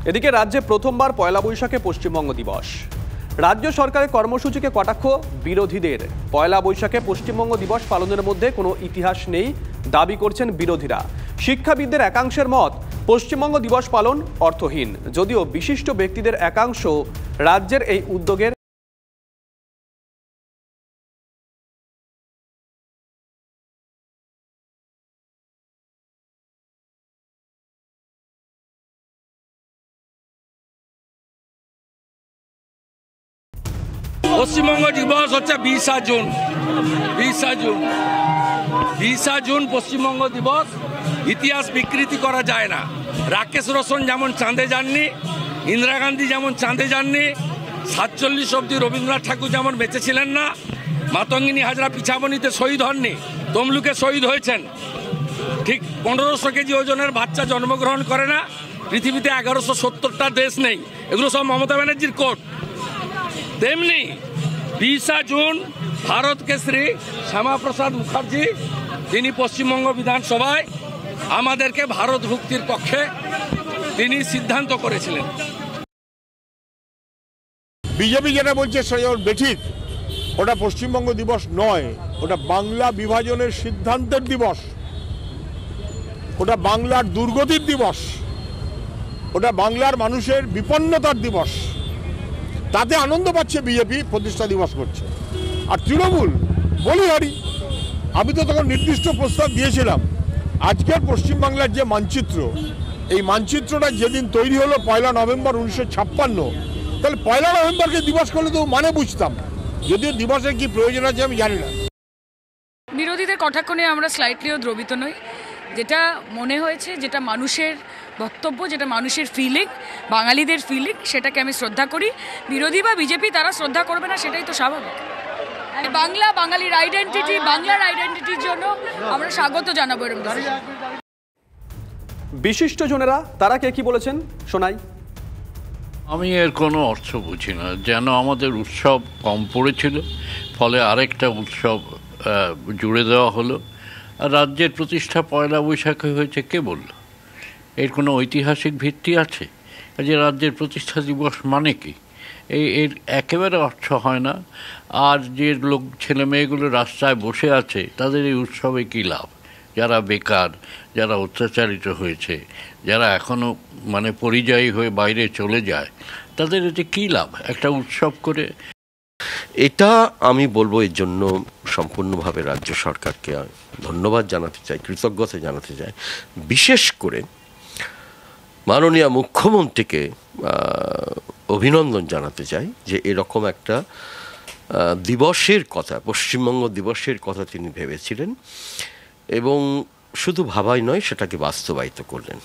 এদিকে রাজ্যে প্রথমবার পয়লা বৈশাখে পশ্চিমবঙ্গ দিবস। রাজ্য সরকারের কর্মসূচিকে কটাক্ষ বিরোধীদের। পয়লা বৈশাখে পশ্চিমবঙ্গ দিবস পালনের মধ্যে কোনো ইতিহাস নেই দাবি করছেন বিরোধীরা। শিক্ষাবিদদের একাংশের মত, পশ্চিমবঙ্গ দিবস পালন অর্থহীন। যদিও বিশিষ্ট ব্যক্তিদের একাংশ রাজ্যের এই উদ্যোগের পশ্চিমবঙ্গ দিবস হচ্ছে 20 জুন। 20 জুন পশ্চিমবঙ্গ দিবস। ইতিহাস বিকৃতি করা যায় না। রাকেশ রোশন যেমন চাঁদে যাননি, ইন্দিরা গান্ধী যেমন চাঁদে যাননি, 47 অব্দি রবীন্দ্রনাথ ঠাকুর যেমন বেঁচে ছিলেন না, মাতঙ্গিনী হাজরা পিছাবনিতে শহীদ হননি, তমলুকে শহীদ হয়েছেন। ঠিক 1500 কেজি ওজনের বাচ্চা জন্মগ্রহণ করে না। পৃথিবীতে 1170টা দেশ নেই। এগুলো সব মমতা ব্যানার্জির কোট। তেমনি 20 জুন ভারত কেশরী শ্যামাপ্রসাদ মুখার্জি, তিনি পশ্চিমবঙ্গ বিধানসভায় আমাদেরকে ভারত ভুক্তির পক্ষে তিনি সিদ্ধান্ত করেছিলেন। বিজেপি যেটা বলছে সেটা বেঠিক। ওটা পশ্চিমবঙ্গ দিবস নয়, ওটা বাংলা বিভাজনের সিদ্ধান্তের দিবস, ওটা বাংলার দুর্গতির দিবস, ওটা বাংলার মানুষের বিপন্নতার দিবস। তাতে আনন্দ পাচ্ছে বিজেপি, প্রতিষ্ঠা দিবস করছে। আর তৃণমূল বলিহারি। আমি তো তখন নির্দিষ্ট প্রস্তাব দিয়েছিলাম, আজকের পশ্চিমবাংলার যে মানচিত্র, এই মানচিত্রটা যেদিন তৈরি হলো 1 নভেম্বর 1956, তাহলে 1 নভেম্বরকে দিবস করলে তো মানে বুঝতাম। যদিও দিবসের কি প্রয়োজন আছে আমি জানি না। বিরোধীদের কটাক্ষ নিয়ে আমরা স্লাইটলিও দ্রবিত নই। যেটা মনে হয়েছে, যেটা মানুষের বক্তব্য, যেটা মানুষের ফিলিং, বাঙালিদের ফিলিং, সেটাকে আমি শ্রদ্ধা করি। বিরোধী বা বিজেপি তারা শ্রদ্ধা করবে না, সেটাই তো স্বাভাবিক। বাংলা, বাঙালির আইডেন্টিটি, বাংলার আইডেন্টিটির জন্য আমরা স্বাগত জানাবো এরকম। বিশিষ্টজনেরা তারা কে কি বলেছেন শোনাই। আমি এর কোনো অর্থ বুঝি না। যেন আমাদের উৎসব কম পড়েছিল, ফলে আরেকটা উৎসব জুড়ে দেওয়া হলো। রাজ্যের প্রতিষ্ঠা পয়লা বৈশাখে হয়েছে কে বলল? এর কোনো ঐতিহাসিক ভিত্তি আছে? যে রাজ্যের প্রতিষ্ঠা দিবস মানে কি? এর একেবারে অর্থ হয় না। আর যে লোক ছেলে মেয়েগুলো রাস্তায় বসে আছে, তাদের এই উৎসবে কী লাভ? যারা বেকার, যারা অত্যাচারিত হয়েছে, যারা এখনও পরিযায়ী হয়ে বাইরে চলে যায়, তাদের এতে কী লাভ একটা উৎসব করে? এটা আমি বলবো এর জন্য সম্পূর্ণভাবে রাজ্য সরকারকে ধন্যবাদ জানাতে চাই, কৃতজ্ঞতা জানাতে চাই। বিশেষ করে মাননীয় মুখ্যমন্ত্রীকে অভিনন্দন জানাতে চাই যে এরকম একটা দিবসের কথা, পশ্চিমবঙ্গ দিবসের কথা তিনি ভেবেছিলেন এবং শুধু ভাবাই নয়, সেটাকে বাস্তবায়িত করলেন।